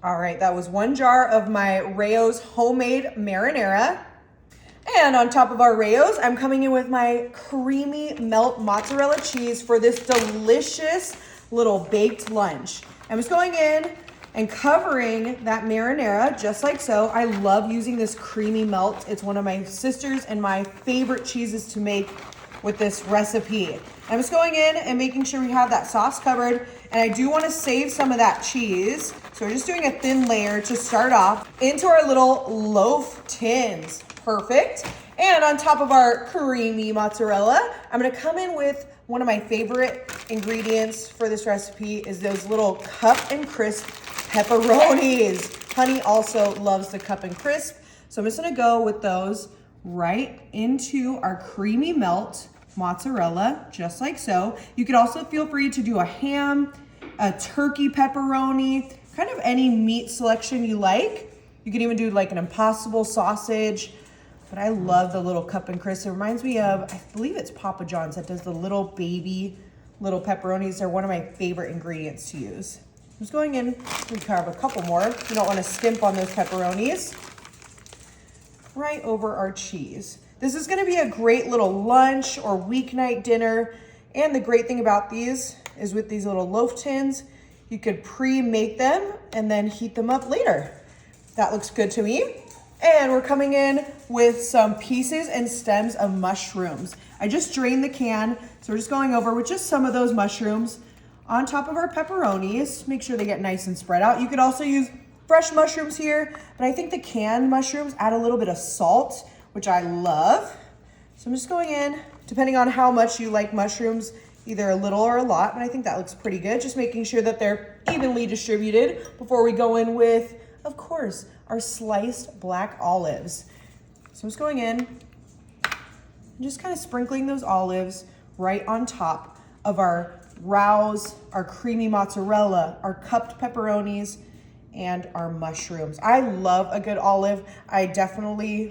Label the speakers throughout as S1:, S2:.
S1: All right, that was 1 jar of my Rayo's homemade marinara. And on top of our Rayos, I'm coming in with my creamy melt mozzarella cheese for this delicious little baked lunch. I'm just going in and covering that marinara just like so. I love using this creamy melt. It's one of my sister's and my favorite cheeses to make with this recipe. I'm just going in and making sure we have that sauce covered, and I do want to save some of that cheese. So we're just doing a thin layer to start off into our little loaf tins. Perfect. And on top of our creamy mozzarella, I'm gonna come in with one of my favorite ingredients for this recipe is those little cup and crisp pepperonis. Honey also loves the cup and crisp. So I'm just gonna go with those right into our creamy melt mozzarella, just like so. You could also feel free to do a ham, a turkey pepperoni, kind of any meat selection you like. You could even do like an impossible sausage, but I love the little cup and crisp. It reminds me of, I believe it's Papa John's that does the little baby little pepperonis. They're one of my favorite ingredients to use. I'm just going in, we carve a couple more. You don't want to skimp on those pepperonis. Right over our cheese. This is gonna be a great little lunch or weeknight dinner. And the great thing about these is with these little loaf tins, you could pre-make them and then heat them up later. That looks good to me. And we're coming in with some pieces and stems of mushrooms. I just drained the can, so we're just going over with just some of those mushrooms on top of our pepperonis. Make sure they get nice and spread out. You could also use fresh mushrooms here, but I think the canned mushrooms add a little bit of salt, which I love. So I'm just going in, depending on how much you like mushrooms, either a little or a lot, but I think that looks pretty good. Just making sure that they're evenly distributed before we go in with, of course, our sliced black olives. So I'm just going in and just kind of sprinkling those olives right on top of our rouse, our creamy mozzarella, our cupped pepperonis, and our mushrooms. I love a good olive. I definitely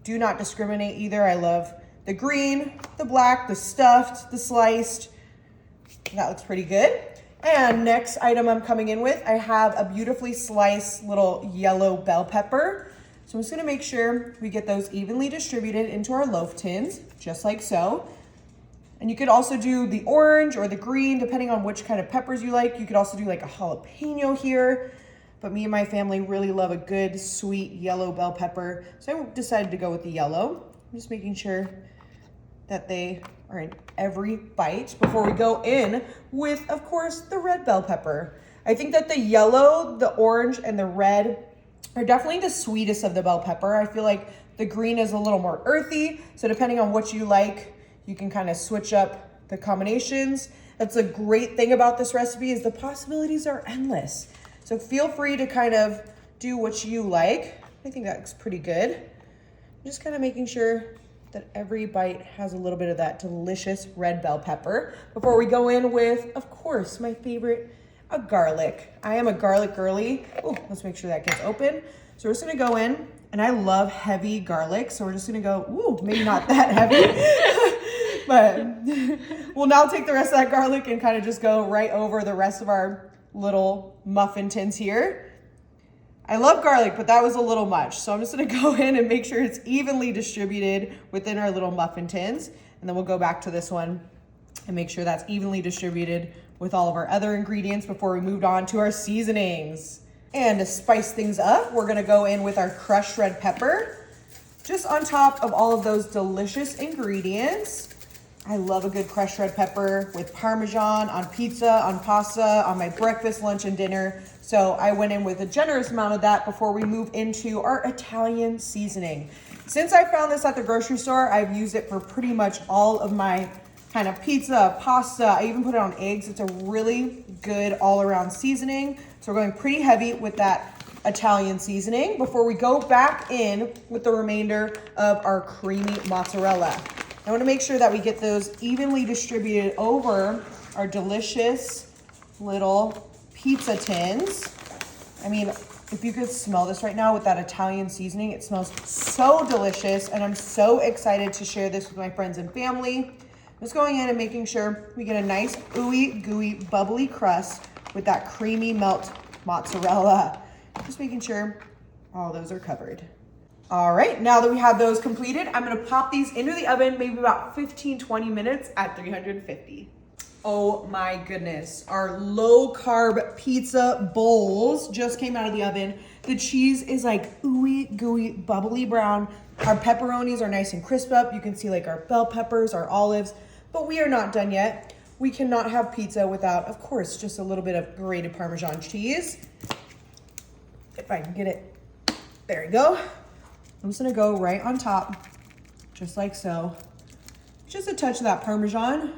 S1: do not discriminate either. I love the green, the black, the stuffed, the sliced. That looks pretty good. And next item I'm coming in with, I have a beautifully sliced little yellow bell pepper. So I'm just gonna make sure we get those evenly distributed into our loaf tins, just like so. And you could also do the orange or the green, depending on which kind of peppers you like. You could also do like a jalapeno here. But me and my family really love a good, sweet yellow bell pepper. So I decided to go with the yellow. I'm just making sure that they are in every bite before we go in with, of course, the red bell pepper. I think that the yellow, the orange, and the red are definitely the sweetest of the bell pepper. I feel like the green is a little more earthy. So depending on what you like, you can kind of switch up the combinations. That's a great thing about this recipe is the possibilities are endless. So feel free to kind of do what you like. I think that looks pretty good. Just kind of making sure that every bite has a little bit of that delicious red bell pepper before we go in with, of course, my favorite, a garlic. I am a garlic girly. Oh, let's make sure that gets open. So we're just gonna go in, and I love heavy garlic. So we're just gonna go, ooh, maybe not that heavy, but we'll now take the rest of that garlic and kind of just go right over the rest of our little muffin tins here. I love garlic, but that was a little much. So I'm just gonna go in and make sure it's evenly distributed within our little muffin tins. And then we'll go back to this one and make sure that's evenly distributed with all of our other ingredients before we moved on to our seasonings. And to spice things up, we're gonna go in with our crushed red pepper, just on top of all of those delicious ingredients. I love a good crushed red pepper with Parmesan on pizza, on pasta, on my breakfast, lunch, and dinner. So I went in with a generous amount of that before we move into our Italian seasoning. Since I found this at the grocery store, I've used it for pretty much all of my kind of pizza, pasta. I even put it on eggs. It's a really good all-around seasoning. So we're going pretty heavy with that Italian seasoning before we go back in with the remainder of our creamy mozzarella. I want to make sure that we get those evenly distributed over our delicious little pizza tins. I mean, if you could smell this right now with that Italian seasoning, it smells so delicious, and I'm so excited to share this with my friends and family. I'm just going in and making sure we get a nice ooey gooey bubbly crust with that creamy melt mozzarella. Just making sure all those are covered. All right, now that we have those completed, I'm gonna pop these into the oven, maybe about 15, 20 minutes at 350. Oh my goodness, our low carb pizza bowls just came out of the oven. The cheese is like ooey gooey, bubbly brown. Our pepperonis are nice and crisp up. You can see like our bell peppers, our olives, but we are not done yet. We cannot have pizza without, of course, just a little bit of grated Parmesan cheese. If I can get it, there we go. I'm just gonna go right on top, just like so. Just a touch of that Parmesan.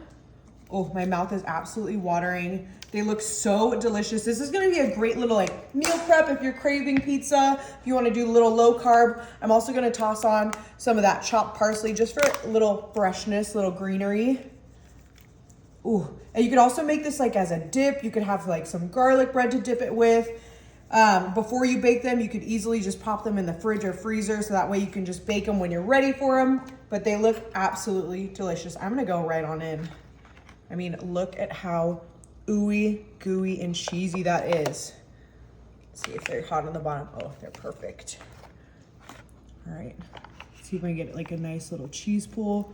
S1: Oh, my mouth is absolutely watering. They look so delicious. This is gonna be a great little like meal prep if you're craving pizza, if you wanna do a little low carb. I'm also gonna toss on some of that chopped parsley just for a little freshness, little greenery. Ooh, and you could also make this like as a dip. You could have like some garlic bread to dip it with. Before you bake them, you could easily just pop them in the fridge or freezer so that way you can just bake them when you're ready for them. But they look absolutely delicious. I'm gonna go right on in. I mean, look at how ooey, gooey, and cheesy that is. Let's see if they're hot on the bottom. Oh, they're perfect. All right, let's see if we can get like a nice little cheese pool.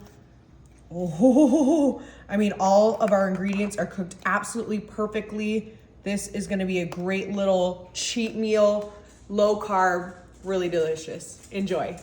S1: Oh, I mean, all of our ingredients are cooked absolutely perfectly. This is gonna be a great little cheat meal, low carb, really delicious. Enjoy.